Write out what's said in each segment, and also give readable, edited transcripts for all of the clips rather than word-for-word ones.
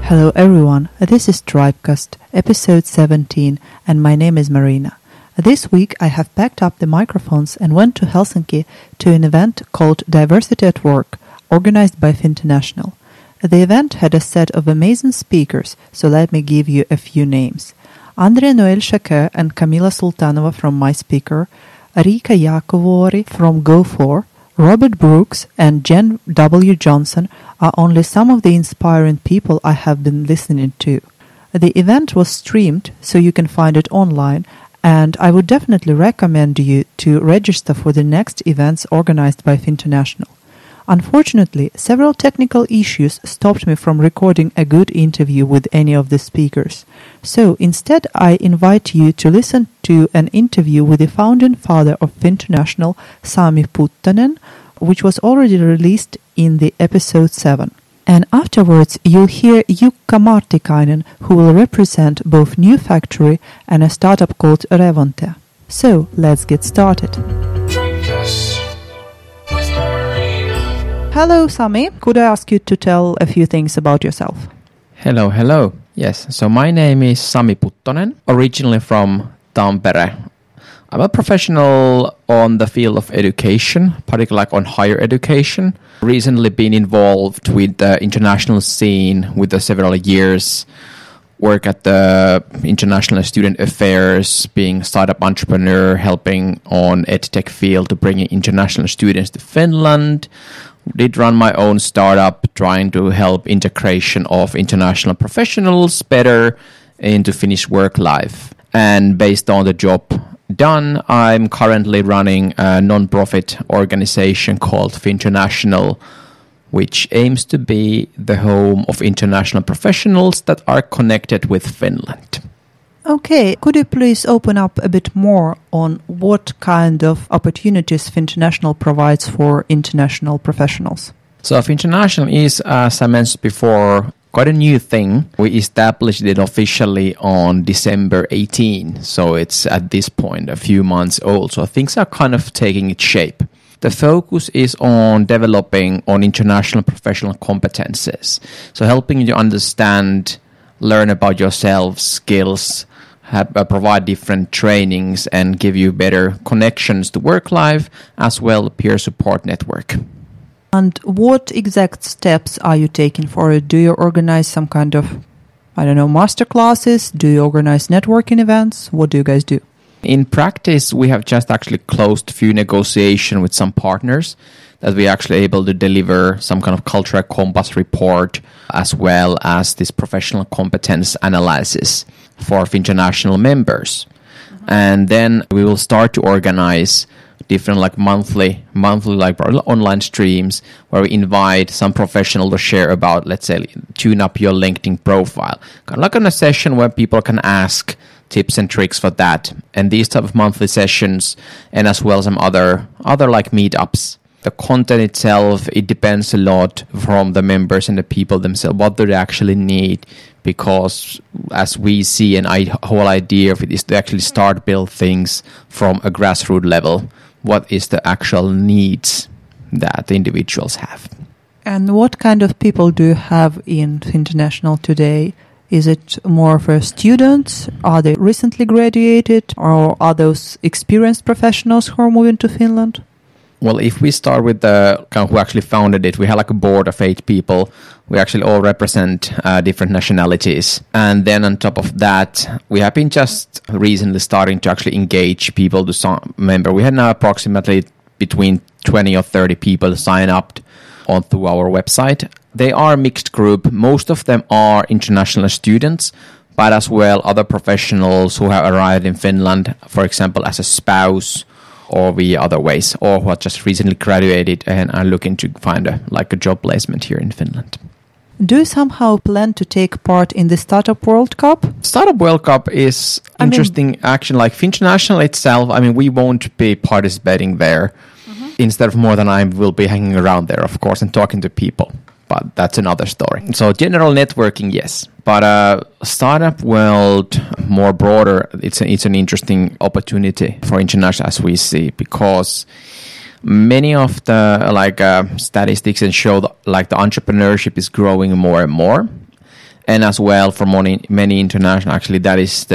Hello everyone, this is Tribecast, episode 17, and my name is Marina. This week I have packed up the microphones and went to Helsinki to an event called Diversity at Work, organized by Finternational. The event had a set of amazing speakers, so let me give you a few names. Andre Noel Shaker and Camila Sultanova from MySpeaker, Rika Yakovori from Go4, Robert Brooks and Jen W. Johnson are only some of the inspiring people I have been listening to. The event was streamed, so you can find it online, and I would definitely recommend you to register for the next events organized by Finternational. Unfortunately, several technical issues stopped me from recording a good interview with any of the speakers. So instead, I invite you to listen to an interview with the founding father of Finternational, Sami Puttonen, which was already released in the episode 7. And afterwards, you'll hear Jukka Matikainen, who will represent both New Factory and a startup called Revonte. So, let's get started. Hello, Sami. Could I ask you to tell a few things about yourself? Hello. Yes, so my name is Sami Puttonen, originally from Tampere. I'm a professional on the field of education, particularly on higher education. Recently been involved with the international scene with the several years. Work at the International Student Affairs, being startup entrepreneur, helping on edtech field to bring international students to Finland. Did run my own startup trying to help integration of international professionals better into Finnish work life. And based on the job done, I'm currently running a non-profit organization called Finternational, which aims to be the home of international professionals that are connected with Finland. Okay, could you please open up a bit more on what kind of opportunities Finternational provides for international professionals? So Finternational is, as I mentioned before, quite a new thing. We established it officially on December 18, so it's at this point a few months old. So things are kind of taking its shape. The focus is on developing on international professional competences. So helping you understand, learn about yourself, skills, provide different trainings and give you better connections to work life as well peer support network. And what exact steps are you taking for it? Do you organize some kind of, master classes? Do you organize networking events? What do you guys do? In practice, we have just actually closed a few negotiations with some partners that we actually able to deliver some kind of cultural compass report as well as this professional competence analysis for Finternational members. Mm-hmm. And then we will start to organize different monthly online streams where we invite some professional to share about, let's say, tune up your LinkedIn profile. Kind of like on a session where people can ask tips and tricks for that. And these type of monthly sessions and as well some other meetups. The content itself, it depends a lot from the members and the people themselves. What do they actually need? Because as we see, whole idea of it is to actually start build things from a grassroots level. What is the actual needs that the individuals have? And what kind of people do you have in Finternational today? Is it more for students? Are they recently graduated? Or are those experienced professionals who are moving to Finland? Well, if we start with the who actually founded it, we had a board of 8 people. We actually all represent different nationalities. And then on top of that, we have been just recently starting to actually engage people to member. We had now approximately between 20 or 30 people sign up onto our website. They are a mixed group. Most of them are international students, but as well other professionals who have arrived in Finland, for example, as a spouse, or via other ways, or who have just recently graduated and are looking to find a job placement here in Finland. Do you somehow plan to take part in the Startup World Cup? Startup World Cup is interesting action. Like Finternational itself, we won't be participating there. Mm-hmm. Instead of more than I will be hanging around there, of course, and talking to people. But that's another story. So general networking, yes. But startup world, more broader, it's an interesting opportunity for international as we see, because many of the statistics and show that, the entrepreneurship is growing more and more. And as well, for many international, actually, that is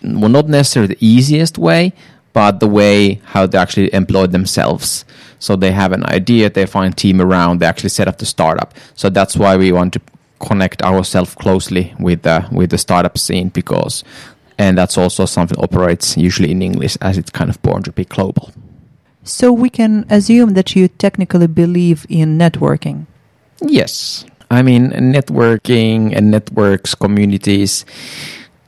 not necessarily the easiest way, but the way how they actually employ themselves. So they have an idea, they find a team around, they actually set up the startup. So that's why we want to connect ourselves closely with the startup scene, and that's also something that operates usually in English, as it's kind of born to be global. So we can assume that you technically believe in networking. Yes. I mean, networking and networks, communities,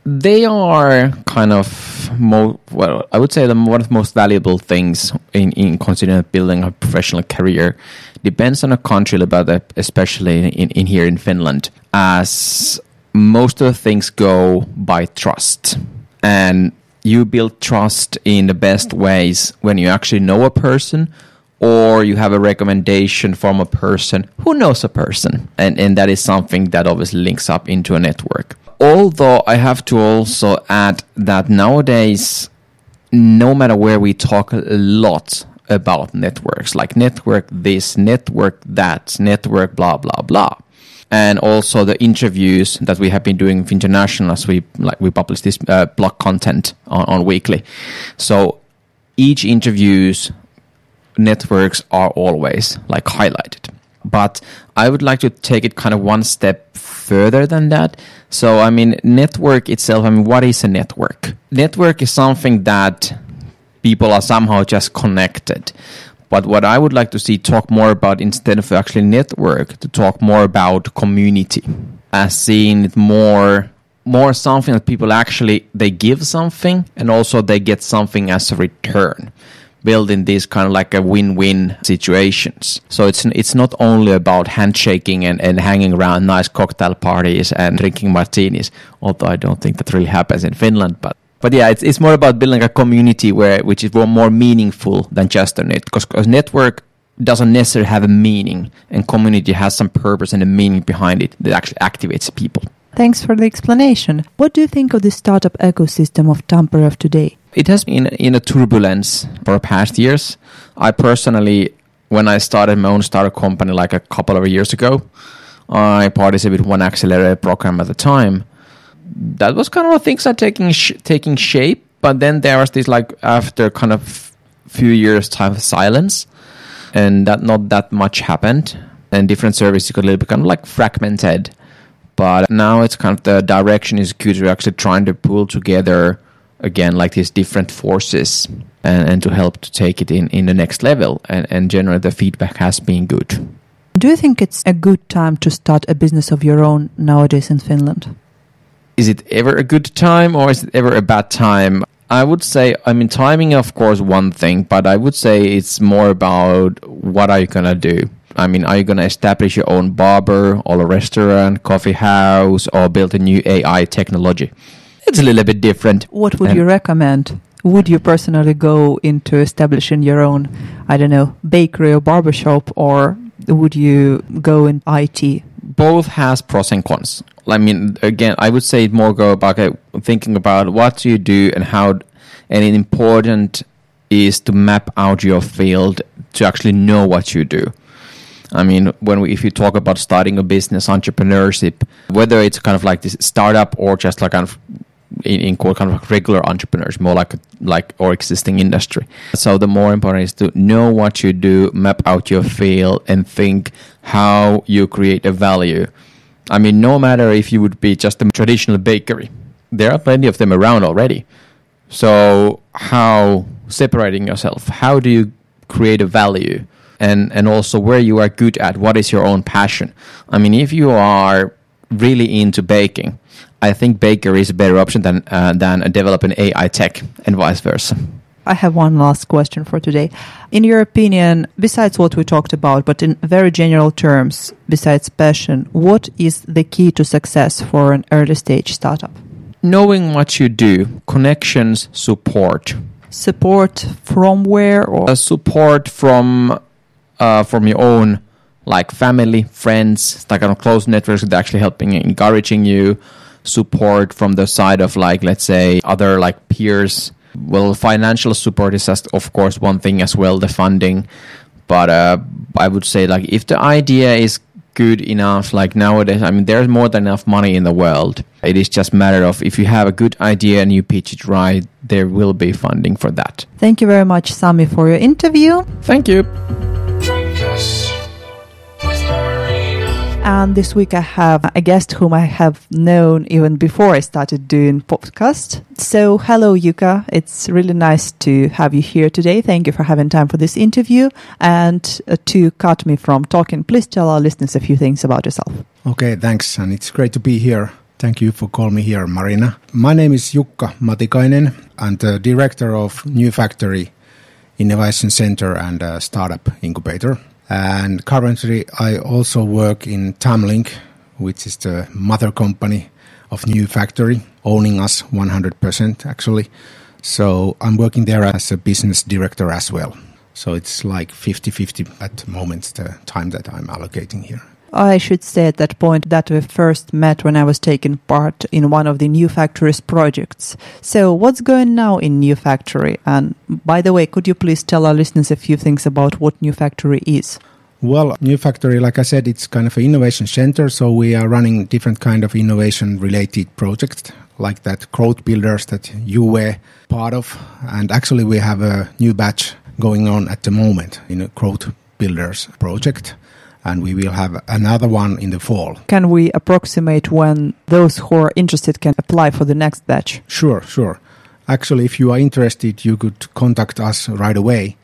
they are kind of, I would say one of the most valuable things in considering building a professional career. Depends on a country, but especially in here in Finland, as most of the things go by trust. And you build trust in the best ways when you actually know a person, or you have a recommendation from a person who knows a person. And that is something that obviously links up into a network. Although I have to also add that nowadays, no matter where we talk a lot about networks, like network this, network that, network blah, blah, blah. And also the interviews that we have been doing with Finternational, as we publish this blog content on weekly. So each interviews networks are always like highlighted. But I would like to take it kind of one step further than that. So, I mean, network itself, I mean, what is a network? Network is something that people are somehow just connected. But what I would like to see talk more about, instead of actually network, to talk more about community, as seeing it more something that people actually, they give something and also they get something as a return, building these kind of like a win-win situations. So it's not only about handshaking and hanging around nice cocktail parties and drinking martinis, although I don't think that really happens in Finland, but yeah, it's more about building a community which is more meaningful than just a net. Because network doesn't necessarily have a meaning, and community has some purpose and a meaning behind it that actually activates people. Thanks for the explanation. What do you think of the startup ecosystem of Tampere of today? It has been in a turbulence for past years. I personally, when I started my own startup company like a couple of years ago, I participated in one accelerator program at the time. That was kind of things that taking shape, but then there was this like after kind of few years time of silence, and that not that much happened, and different services got a little bit kind of like fragmented. But now it's kind of the direction is good. We're actually trying to pull together again like these different forces and to help to take it in the next level, and generally the feedback has been good. Do you think it's a good time to start a business of your own nowadays in Finland? Is it ever a good time or is it ever a bad time? I would say, I mean, timing, of course, one thing, but I would say it's more about what are you going to do? I mean, are you going to establish your own barber or a restaurant, coffee house, or build a new AI technology? It's a little bit different. What would you recommend? Would you personally go into establishing your own, I don't know, bakery or barbershop, or would you go in IT? Both has pros and cons. I mean, again, I would say it more go about thinking about what you do and how, and important is to map out your field to actually know what you do. I mean, if you talk about starting a business, entrepreneurship, whether it's kind of like this startup or just like kind of in kind of regular entrepreneurs, more like or existing industry. So the more important is to know what you do, map out your field, and think how you create a value. I mean, no matter if you would be just a traditional bakery, there are plenty of them around already. So how separating yourself, how do you create a value? And also where you are good at, what is your own passion? I mean, if you are really into baking, I think bakery is a better option than developing AI tech and vice versa. I have one last question for today. In your opinion, besides what we talked about, but in very general terms, besides passion, what is the key to success for an early stage startup? Knowing what you do, connections, support. Support from where? Or support from your own, like family, friends, like kind of close networks that are actually helping and encouraging you. Support from the side of like, let's say, other like peers. Well, financial support is just, of course, one thing as well, the funding. But I would say like if the idea is good enough. Like nowadays, I mean, there's more than enough money in the world. It is just a matter of if you have a good idea and you pitch it right, there will be funding for that. Thank you very much, Sami, for your interview. Thank you. And this week I have a guest whom I have known even before I started doing podcast. So hello, Jukka. It's really nice to have you here today. Thank you for having time for this interview. And to cut me from talking, please tell our listeners a few things about yourself. Okay, thanks. And it's great to be here. Thank you for calling me here, Marina. My name is Jukka Matikainen. I'm the director of New Factory Innovation Center and Startup Incubator. And currently, I also work in Tamlink, which is the mother company of New Factory, owning us 100% actually. So I'm working there as a business director as well. So it's like 50-50 at the moment, the time that I'm allocating here. I should say at that point that we first met when I was taking part in one of the New Factory's projects. So what's going now in New Factory? And by the way, could you please tell our listeners a few things about what New Factory is? Well, New Factory, like I said, it's kind of an innovation center. So we are running different kind of innovation-related projects, like that growth builders that you were part of. And actually, we have a new batch going on at the moment in a growth builders project. And we will have another one in the fall. Can we approximate when those who are interested can apply for the next batch? Sure. Actually, if you are interested, you could contact us right away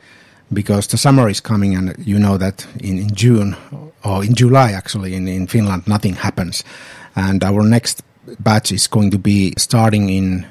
because the summer is coming and you know that in June or in July, actually, in Finland, nothing happens. And our next batch is going to be starting in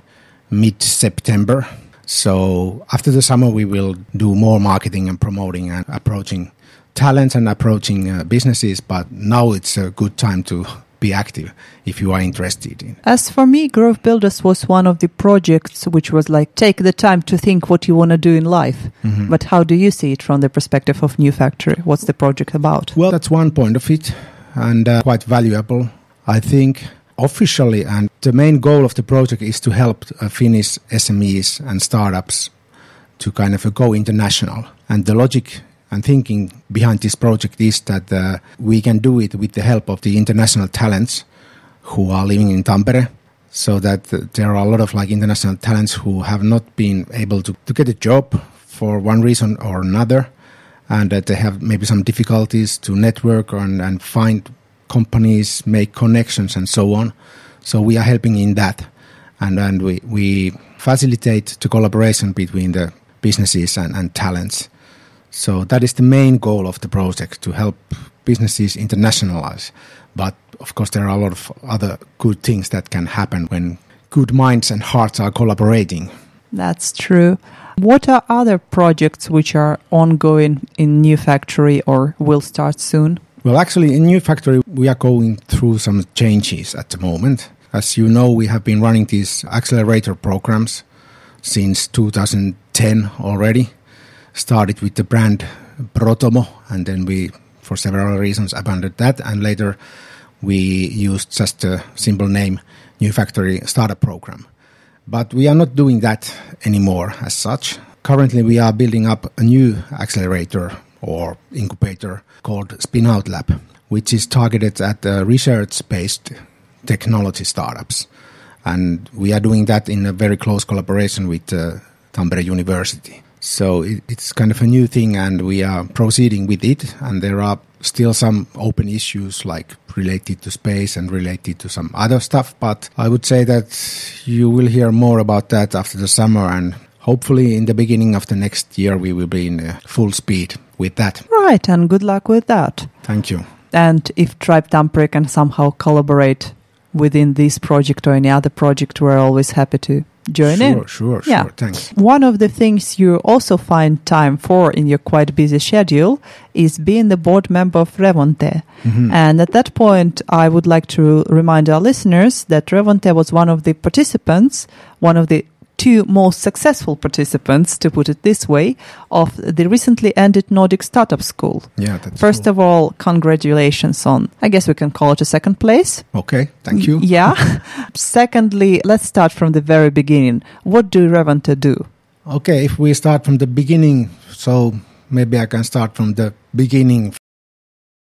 mid-September. So after the summer, we will do more marketing and promoting and approaching talents and approaching businesses, but now it's a good time to be active if you are interested in. As for me, Growth Builders was one of the projects which was like, take the time to think what you want to do in life. Mm-hmm. But how do you see it from the perspective of New Factory? What's the project about? Well, that's one point of it and quite valuable, I think, officially. And the main goal of the project is to help Finnish SMEs and startups to kind of go international. And the logic and thinking behind this project is that we can do it with the help of the international talents who are living in Tampere, so that there are a lot of like international talents who have not been able to get a job for one reason or another, and that they have maybe some difficulties to network and find companies, make connections and so on. So we are helping in that, and we facilitate the collaboration between the businesses and talents. So that is the main goal of the project, to help businesses internationalize. But of course, there are a lot of other good things that can happen when good minds and hearts are collaborating. That's true. What are other projects which are ongoing in New Factory or will start soon? Well, actually, in New Factory, we are going through some changes at the moment. As you know, we have been running these accelerator programs since 2010 already. Started with the brand Protomo, and then we, for several reasons, abandoned that. And later we used just a simple name, New Factory Startup Program. But we are not doing that anymore as such. Currently we are building up a new accelerator or incubator called Spin-Out Lab, which is targeted at research-based technology startups. And we are doing that in a very close collaboration with Tampere University. So it's kind of a new thing and we are proceeding with it. And there are still some open issues like related to space and related to some other stuff. But I would say that you will hear more about that after the summer. And hopefully in the beginning of the next year, we will be in full speed with that. Right. And good luck with that. Thank you. And if Tribe Tampere can somehow collaborate within this project or any other project, we're always happy to join in. Sure. Thanks. One of the things you also find time for in your quite busy schedule is being the board member of Revonte. Mm-hmm. And at that point, I would like to remind our listeners that Revonte was one of the participants, one of the two most successful participants, to put it this way, of the recently ended Nordic Startup School. Yeah, that's First of all, congratulations on, I guess we can call it a second place. Okay, thank you. Yeah. Secondly, let's start from the very beginning. What do Revonte do? Okay, if we start from the beginning, so maybe I can start from the beginning